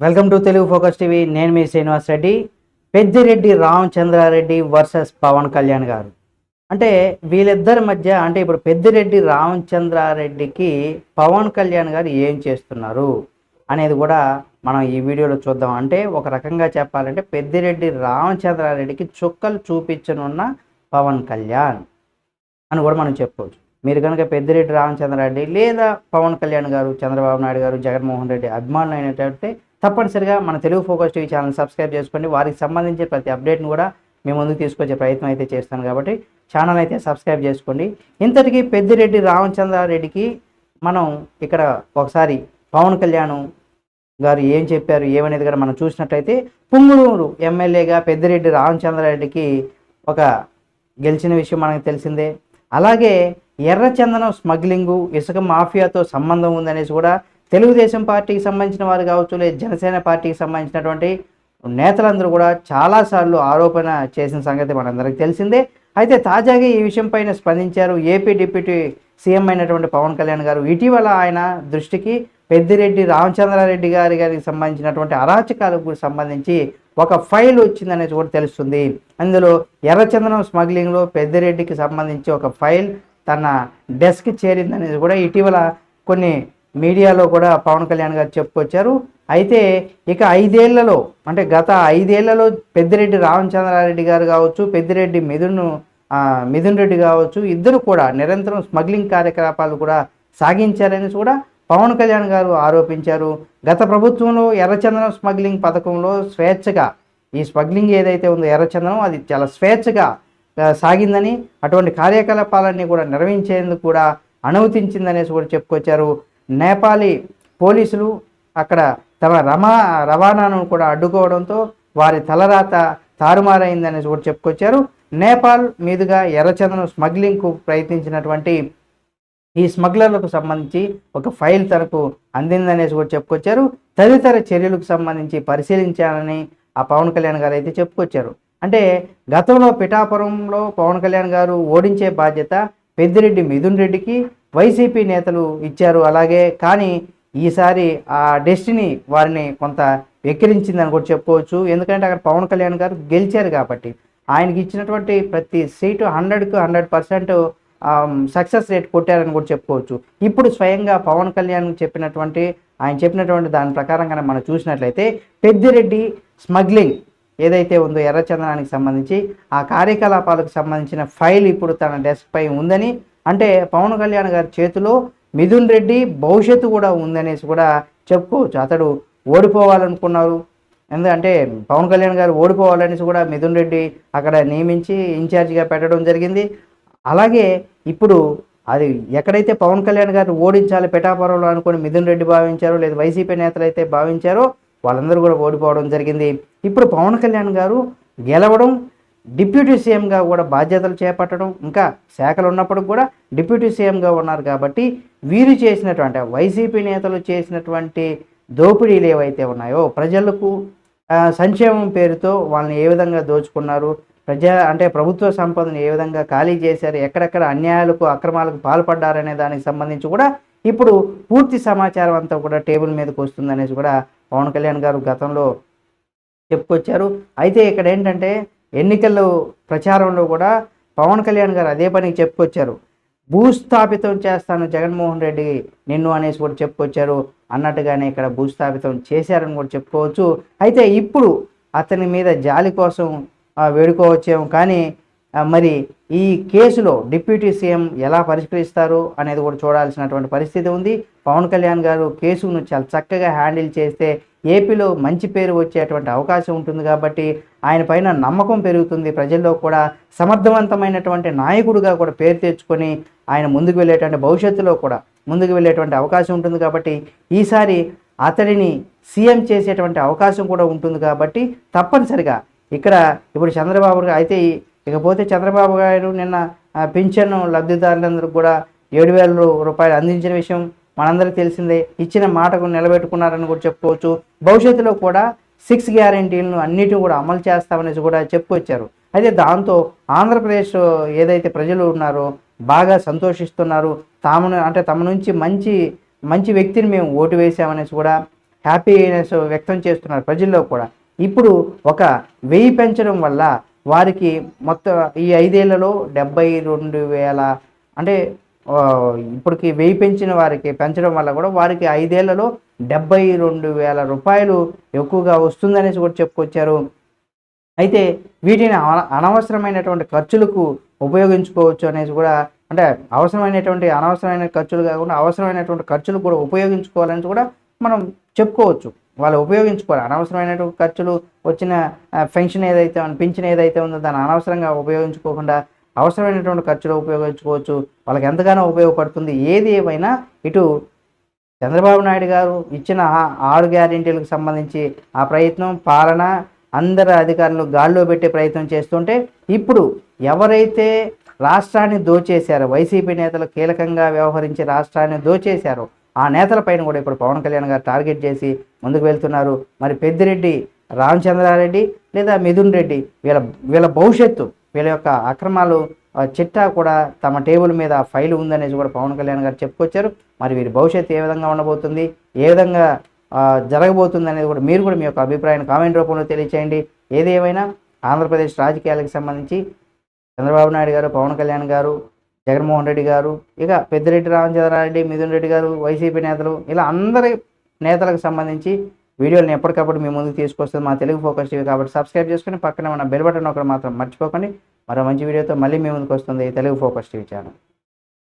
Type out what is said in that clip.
Welcome to Telugu focus TV. నేను మీ Srinivas Reddy. Peddireddy Ramachandra Reddy versus Pawan Kalyan గారు. అంటే వీళ్ళిద్దరి మధ్య అంటే ఇప్పుడు పెద్దిరెడ్డి రామచంద్రారెడ్డికి పవన్ కళ్యాణ్ గారు ఏం చేస్తున్నారు అనేది కూడా మనం ఈ వీడియోలో చూద్దాం. అంటే ఒక రకంగా చెప్పాలంటే పెద్దిరెడ్డి రామచంద్రారెడ్డికి చుక్కలు చూపించనున్న పవన్ కళ్యాణ్ అని కూడా మనం చెప్పుకోవచ్చు. మీరు కనుక పెద్దిరెడ్డి రామచంద్రారెడ్డి లేదా పవన్ కళ్యాణ్ గారు, చంద్రబాబు నాయుడు గారు, జగన్మోహన్ రెడ్డి అభిమానులు అయినట్లయితే తప్పనిసరిగా మన Telugu focus TV channel subscribe చేసుకోండి. వారికి సంబంధించిన ప్రతి అప్డేట్ని కూడా మీ ముందుకు తీసుకొచ్చే ప్రయత్నం అయితే చేస్తాను కాబట్టి ఛానల్ అయితే సబ్స్క్రైబ్ చేసుకోండి. ఇంతటికీ పెద్దిరెడ్డి రామచంద్రారెడ్డికి మనం ఇక్కడ ఒకసారి పవన్ కళ్యాణ్ గారు ఏం చెప్పారు ఏమనేది కూడా మనం చూసినట్లయితే, పుంగళూరు ఎమ్మెల్యేగా పెద్దిరెడ్డి రామచంద్రారెడ్డికి ఒక గెలిచిన విషయం మనకు తెలిసిందే. అలాగే ఎర్రచందనం స్మగ్లింగు, ఇసుక మాఫియాతో సంబంధం ఉందనేసి కూడా తెలుగుదేశం పార్టీకి సంబంధించిన వారు కావచ్చు, లేదా జనసేన పార్టీకి సంబంధించినటువంటి నేతలందరూ కూడా చాలాసార్లు ఆరోపణ చేసిన సంగతి మనందరికీ తెలిసిందే. అయితే తాజాగా ఈ విషయం పైన స్పందించారు ఏపీ డిప్యూటీ సీఎం అయినటువంటి పవన్ కళ్యాణ్ గారు. ఇటీవల ఆయన దృష్టికి పెద్దిరెడ్డి రామచంద్రారెడ్డి గారికి సంబంధించినటువంటి అరాచకాలకు సంబంధించి ఒక ఫైల్ వచ్చిందనేది కూడా తెలుస్తుంది. అందులో ఎర్రచందనం స్మగ్లింగ్లో పెద్దిరెడ్డికి సంబంధించి ఒక ఫైల్ తన డెస్క్ చేరిందనేది కూడా ఇటీవల కొన్ని మీడియాలో కూడా పవన్ కళ్యాణ్ గారు చెప్పుకొచ్చారు. అయితే ఇక 5 ఏళ్లలో అంటే గత 5 ఏళ్లలో పెద్దిరెడ్డి రామచంద్రారెడ్డి గారు కావచ్చు, పెద్దిరెడ్డి మిథున్ రెడ్డి కావచ్చు, ఇద్దరు కూడా నిరంతరం స్మగ్లింగ్ కార్యకలాపాలు కూడా సాగించారని కూడా పవన్ కళ్యాణ్ గారు ఆరోపించారు. గత ప్రభుత్వంలో ఎర్రచందనం స్మగ్లింగ్ పథకంలో స్వేచ్ఛగా ఈ స్మగ్లింగ్ ఏదైతే ఉందో ఎర్రచందనం అది చాలా స్వేచ్ఛగా సాగిందని, అటువంటి కార్యకలాపాలన్నీ కూడా నిర్వహించేందుకు కూడా అనుమతించిందనేసి కూడా చెప్పుకొచ్చారు. నేపాలీ పోలీసులు అక్కడ తమ రవాణాను కూడా అడ్డుకోవడంతో వారి తలరాత తారుమారైందనేసి కూడా చెప్పుకొచ్చారు. నేపాల్ మీదుగా ఎర్రచందనం స్మగ్లింగ్కు ప్రయత్నించినటువంటి ఈ స్మగ్లర్లకు సంబంధించి ఒక ఫైల్ తనకు అందిందనేసి కూడా చెప్పుకొచ్చారు. తదితర చర్యలకు సంబంధించి పరిశీలించాలని ఆ పవన్ కళ్యాణ్ గారు అయితే చెప్పుకొచ్చారు. అంటే గతంలో పిఠాపురంలో పవన్ కళ్యాణ్ గారు ఓడించే బాధ్యత పెద్దిరెడ్డి మిథున్ రెడ్డికి వైసీపీ నేతలు ఇచ్చారు. అలాగే కానీ ఈసారి ఆ డెస్టినీ వారిని కొంత వెక్కిరించిందని కూడా చెప్పుకోవచ్చు. ఎందుకంటే అక్కడ పవన్ కళ్యాణ్ గారు గెలిచారు కాబట్టి ఆయనకి ఇచ్చినటువంటి ప్రతి సీటు 100కు 100% సక్సెస్ రేట్ కొట్టారని కూడా చెప్పుకోవచ్చు. ఇప్పుడు స్వయంగా పవన్ కళ్యాణ్ ఆయన చెప్పినటువంటి దాని ప్రకారంగా మనం చూసినట్లయితే పెద్దిరెడ్డి స్మగ్లింగ్ ఏదైతే ఉందో ఎర్రచందనానికి సంబంధించి ఆ కార్యకలాపాలకు సంబంధించిన ఫైల్ ఇప్పుడు తన డెస్క్ పై ఉందని, అంటే పవన్ కళ్యాణ్ గారి చేతిలో మిథున్ రెడ్డి భవిష్యత్తు కూడా ఉందనేసి కూడా చెప్పుకోవచ్చు. అతడు ఓడిపోవాలనుకున్నారు, ఎందుకంటే పవన్ కళ్యాణ్ గారు ఓడిపోవాలనేసి కూడా మిథున్ రెడ్డి అక్కడ నియమించి ఇన్ఛార్జిగా పెట్టడం జరిగింది. అలాగే ఇప్పుడు అది ఎక్కడైతే పవన్ కళ్యాణ్ గారు ఓడించాలి పిఠాపురంలో అనుకుని మిథున్ రెడ్డి భావించారో, లేదా వైసీపీ నేతలు అయితే భావించారో వాళ్ళందరూ కూడా ఓడిపోవడం జరిగింది. ఇప్పుడు పవన్ కళ్యాణ్ గారు గెలవడం, డిప్యూటీ సీఎంగా కూడా బాధ్యతలు చేపట్టడం, ఇంకా శాఖలు ఉన్నప్పుడు కూడా డిప్యూటీ సీఎంగా ఉన్నారు కాబట్టి వీరు చేసినటువంటి వైసీపీ నేతలు చేసినటువంటి దోపిడీలు ఏవైతే ఉన్నాయో ప్రజలకు సంక్షేమం పేరుతో వాళ్ళని ఏ విధంగా దోచుకున్నారు, ప్రభుత్వ సంపదను ఏ విధంగా ఖాళీ చేశారు, ఎక్కడెక్కడ అన్యాయాలకు అక్రమాలకు పాల్పడ్డారనే దానికి సంబంధించి కూడా ఇప్పుడు పూర్తి సమాచారం అంతా కూడా టేబుల్ మీదకి వస్తుందనేసి కూడా పవన్ కళ్యాణ్ గారు గతంలో చెప్పుకొచ్చారు. అయితే ఇక్కడ ఏంటంటే ఎన్నికల ప్రచారంలో కూడా పవన్ కళ్యాణ్ గారు అదే పనికి చెప్పుకొచ్చారు. భూస్థాపితం చేస్తాను జగన్మోహన్ రెడ్డి నిన్ను అనేసి కూడా చెప్పుకొచ్చారు. అన్నట్టుగానే ఇక్కడ భూస్థాపితం చేశారని కూడా చెప్పుకోవచ్చు. అయితే ఇప్పుడు అతని మీద జాలి కోసం వేడుకోవచ్చేమో, కానీ మరి ఈ కేసులో డిప్యూటీ సీఎం ఎలా పరిష్కరిస్తారు అనేది కూడా చూడాల్సినటువంటి పరిస్థితి ఉంది. పవన్ కళ్యాణ్ గారు కేసును చాలా చక్కగా హ్యాండిల్ చేస్తే ఏపీలో మంచి పేరు వచ్చేటువంటి అవకాశం ఉంటుంది కాబట్టి ఆయన పైన నమ్మకం పెరుగుతుంది. ప్రజల్లో కూడా సమర్థవంతమైనటువంటి నాయకుడిగా కూడా పేరు తెచ్చుకొని ఆయన ముందుకు వెళ్ళేటువంటి భవిష్యత్తులో కూడా ముందుకు వెళ్ళేటువంటి అవకాశం ఉంటుంది కాబట్టి ఈసారి అతడిని సీఎం చేసేటువంటి అవకాశం కూడా ఉంటుంది కాబట్టి తప్పనిసరిగా ఇక్కడ ఇప్పుడు చంద్రబాబు అయితే ఇకపోతే చంద్రబాబు గారు నిన్న పింఛను లబ్ధిదారులందరూ కూడా 7,000 రూపాయలు అందించిన విషయం మనందరికీ తెలిసిందే. ఇచ్చిన మాటకు నిలబెట్టుకున్నారని కూడా చెప్పుకోవచ్చు. భవిష్యత్తులో కూడా 6 గ్యారెంటీలను అన్నిటిని కూడా అమలు చేస్తామనేసి కూడా చెప్పుకొచ్చారు. అయితే దాంతో ఆంధ్రప్రదేశ్ ఏదైతే ప్రజలు ఉన్నారో బాగా సంతోషిస్తున్నారు. తమ నుంచి మంచి వ్యక్తిని మేము ఓటు వేసామనేసి కూడా హ్యాపీనెస్ వ్యక్తం చేస్తున్నారు ప్రజల్లో కూడా. ఇప్పుడు ఒక 1000 పెంచడం వల్ల వారికి మొత్తం ఈ 5 ఏళ్లలో 72,000 అంటే ఇప్పటికి 1000 పెంచిన వారికి పెంచడం వల్ల కూడా వారికి 5 ఏళ్లలో 72,000 రూపాయలు ఎక్కువగా వస్తుందనేసి కూడా చెప్పుకొచ్చారు. అయితే వీటిని అనవసరమైనటువంటి ఖర్చులకు ఉపయోగించుకోవచ్చు అనేసి కూడా, అంటే అనవసరమైన ఖర్చులు కాకుండా అవసరమైనటువంటి ఖర్చులు కూడా ఉపయోగించుకోవాలని కూడా మనం చెప్పుకోవచ్చు. వాళ్ళు ఉపయోగించుకోవాలి. అనవసరమైనటువంటి ఖర్చులు వచ్చిన పింఛన్ ఏదైతే ఉందో దాన్ని అనవసరంగా ఉపయోగించుకోకుండా అవసరమైనటువంటి ఖర్చులు ఉపయోగించుకోవచ్చు. వాళ్ళకి ఎంతగానో ఉపయోగపడుతుంది. ఏది ఏమైనా ఇటు చంద్రబాబు నాయుడు గారు ఇచ్చిన 6 గ్యారెంటీలకు సంబంధించి ఆ ప్రయత్నం, పాలన అందరు అధికారులు గాల్లో పెట్టే ప్రయత్నం చేస్తుంటే, ఇప్పుడు ఎవరైతే రాష్ట్రాన్ని దోచేశారో, వైసీపీ నేతలు కీలకంగా వ్యవహరించి రాష్ట్రాన్ని దోచేశారో ఆ నేతలపైన కూడా ఇప్పుడు పవన్ కళ్యాణ్ గారు టార్గెట్ చేసి ముందుకు వెళ్తున్నారు. మరి పెద్దిరెడ్డి రామచంద్రారెడ్డి లేదా మిథున్ రెడ్డి వీళ్ళ భవిష్యత్తు, వీళ్ళ యొక్క అక్రమాలు చిట్టా కూడా తమ టేబుల్ మీద ఫైల్ ఉందనేసి కూడా పవన్ కళ్యాణ్ గారు చెప్పుకొచ్చారు. మరి వీరి భవిష్యత్తు ఏ విధంగా ఉండబోతుంది, ఏ విధంగా జరగబోతుంది అనేది కూడా మీరు కూడా మీ యొక్క అభిప్రాయాన్ని కామెంట్ రూపంలో తెలియచేయండి. ఏది ఏమైనా ఆంధ్రప్రదేశ్ రాజకీయాలకు సంబంధించి చంద్రబాబు నాయుడు గారు, పవన్ కళ్యాణ్ గారు, జగన్మోహన్ రెడ్డి గారు, ఇక పెద్దిరెడ్డి రామచంద్రారెడ్డి, మిథున్ రెడ్డి గారు, వైసీపీ నేతలు, ఇలా అందరి నేతలకు సంబంధించి వీడియోలను ఎప్పటికప్పుడు మీ ముందుకు తీసుకొస్తుంది మా తెలుగు ఫోకస్ టీవీ. కాబట్టి సబ్స్క్రైబ్ చేసుకుని పక్కన ఉన్న బెల్ బటన్ ఒకటి మాత్రం మర్చిపోకండి. మరో మంచి వీడియోతో మళ్ళీ మీ ముందుకు వస్తుంది తెలుగు ఫోకస్ టీవీ ఛానల్.